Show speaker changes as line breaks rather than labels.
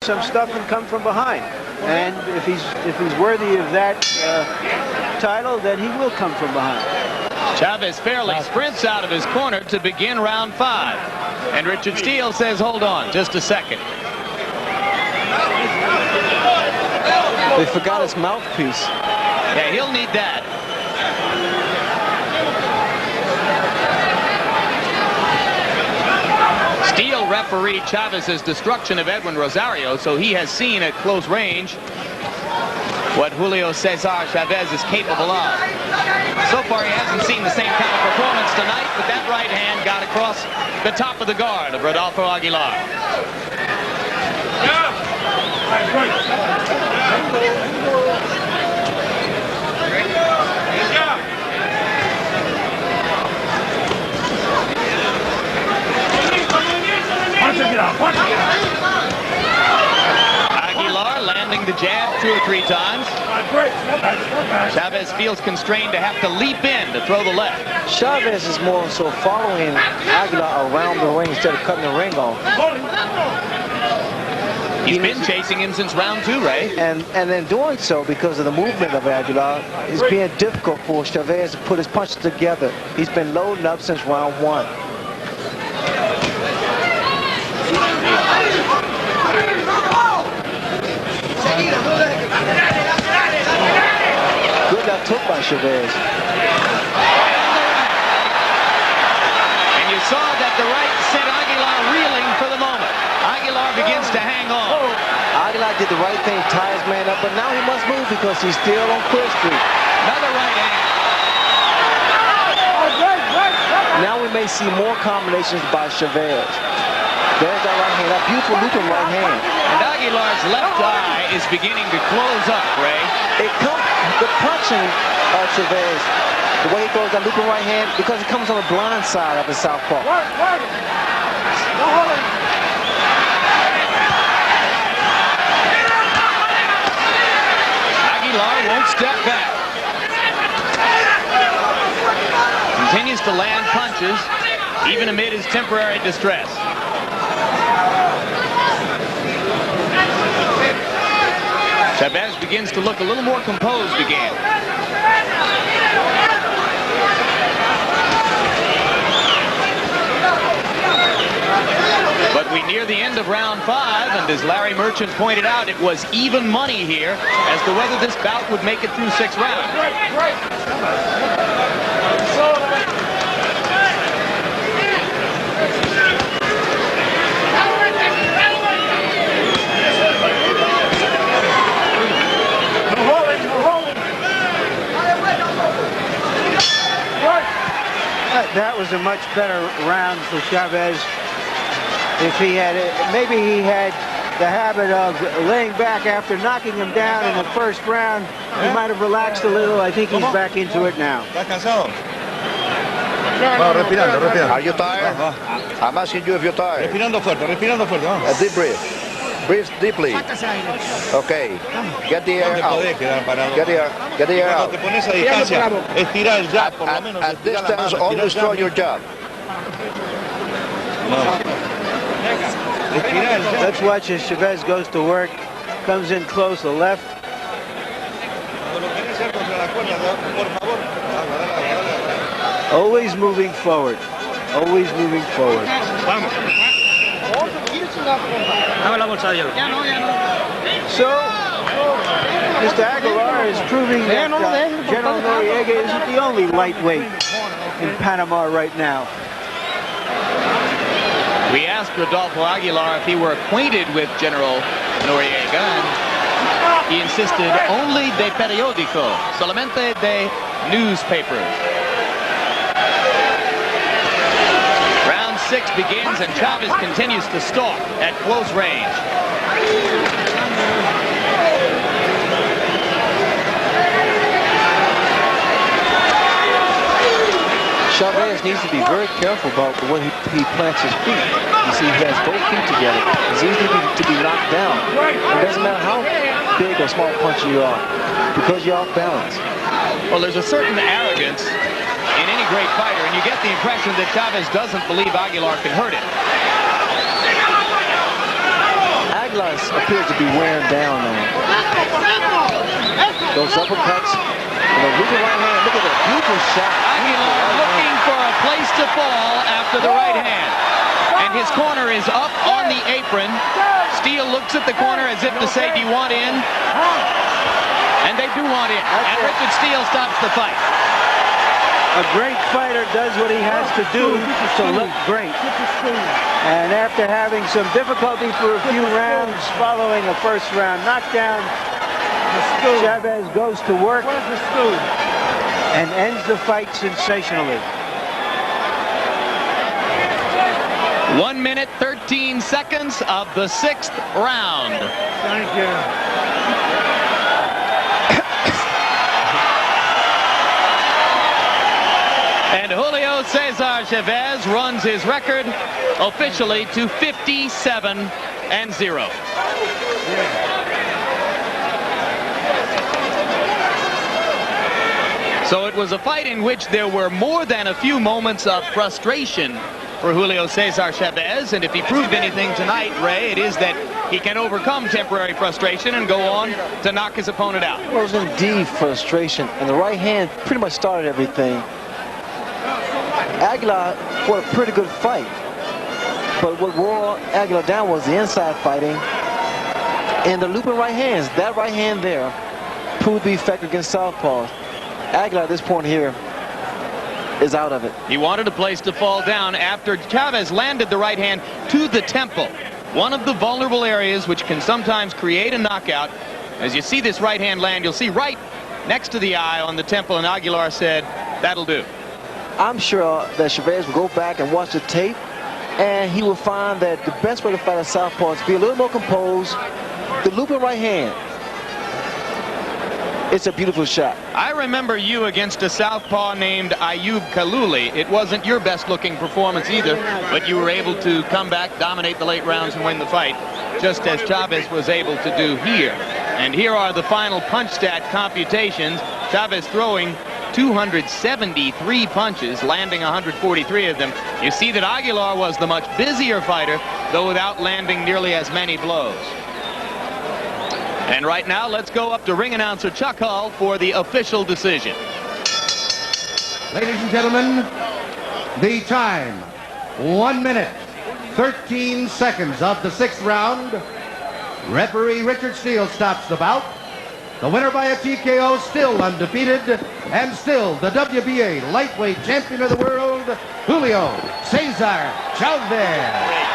some stuff and come from behind. And if he's worthy of that title, then he will come from behind.
Chavez fairly sprints out of his corner to begin round 5. And Richard Steele says, hold on just a second.
They forgot his mouthpiece.
Yeah, he'll need that. Steele refereed Chavez's destruction of Edwin Rosario, so he has seen at close range what Julio César Chávez is capable of. So far, he hasn't seen the same kind of performance tonight, but that right hand got across the top of the guard of Rodolfo Aguilar. Aguilar landing the jab 2 or 3 times. Chavez feels constrained to have to leap in to throw the left.
Chavez is more so following Aguilar around the ring instead of cutting the ring off.
He's been chasing him since round 2, Ray.
And in doing so, because of the movement of Aguilar, it's being difficult for Chavez to put his punches together. He's been loading up since round 1. Good left hook by Chavez.
And you saw that the right sent Aguilar reeling for the moment. Aguilar begins to hang on.
Aguilar did the right thing, tie his man up, but now he must move because he's still on clear street.
Another right hand.
Now we may see more combinations by Chavez. There's that right hand, that beautiful looping right hand.
And Aguilar's left eye is beginning to close up, Ray.
The punching of Chavez, the way he throws that looping right hand, because it comes on the blind side of his southpaw.
Aguilar won't step back. Continues to land punches, even amid his temporary distress. Chavez begins to look a little more composed again. But we near the end of round 5, and as Larry Merchant pointed out, it was even money here as to whether this bout would make it through 6 rounds.
That was a much better round for Chavez. If he had, maybe he had the habit of laying back after knocking him down in the first round, he might have relaxed a little. I think he's back into it now.
Are you tired? I'm asking you if you're tired.
Respirando fuerte, vamos.
A deep breath. Breathe deeply. Okay. Get the air out. Get the air out.
Te pones a distancia, estira el jab, por lo menos.
At distance, always throw your jab.
Let's watch as Chavez goes to work. Comes in close, the left. Always moving forward. Always moving forward. So, Mr. Aguilar is proving that General Noriega isn't the only lightweight in Panama right now.
We asked Rodolfo Aguilar if he were acquainted with General Noriega, and he insisted only de periódico, solamente de newspapers. Round 6 begins, and Chavez continues to stalk at close range.
Chavez needs to be very careful about the way he plants his feet. You see, he has both feet together. It's easy to be knocked down. It doesn't matter how big or small puncher you are, because you're off balance.
Well, there's a certain arrogance in any great fighter, and you get the impression that Chavez doesn't believe Aguilar can hurt him.
Aguilar appears to be wearing down now. Those uppercuts and the looping right hand. Look at that beautiful shot.
Aguilar looking for a place to fall after the right hand. And his corner is up on the apron. Steele looks at the corner as if to say, do you want in? And they do want in. And Richard Steele stops the fight.
A great fighter does what he has to do to look great. And after having some difficulty for a few rounds following a first round knockdown, Chavez goes to work and ends the fight sensationally.
1 minute, 13 seconds of the 6th round.
Thank you.
And Julio César Chávez runs his record officially to 57-0. So it was a fight in which there were more than a few moments of frustration for Julio César Chávez, and if he proved anything tonight, Ray, it is that he can overcome temporary frustration and go on to knock his opponent out.
Well, it was indeed frustration, and the right hand pretty much started everything. Aguilar fought a pretty good fight, but what wore Aguilar down was the inside fighting and the looping right hands. That right hand there proved to be effective against southpaws. Aguilar at this point here is out of it.
He wanted a place to fall down after Chavez landed the right hand to the temple, one of the vulnerable areas which can sometimes create a knockout. As you see this right hand land, you'll see right next to the eye on the temple, and Aguilar said, that'll do.
I'm sure that Chavez will go back and watch the tape, and he will find that the best way to fight a southpaw is to be a little more composed. The looping right hand, it's a beautiful shot.
I remember you against a southpaw named Ayub Kaluli. It wasn't your best looking performance either, but you were able to come back, dominate the late rounds, and win the fight, just as Chavez was able to do here. And here are the final punch stat computations. Chavez throwing 273 punches, landing 143 of them. You see that Aguilar was the much busier fighter, though without landing nearly as many blows. And right now, let's go up to ring announcer Chuck Hull for the official decision.
Ladies and gentlemen, the time, 1 minute, 13 seconds of the 6th round. Referee Richard Steele stops the bout. The winner by a TKO, still undefeated, and still the WBA lightweight champion of the world, Julio César Chávez.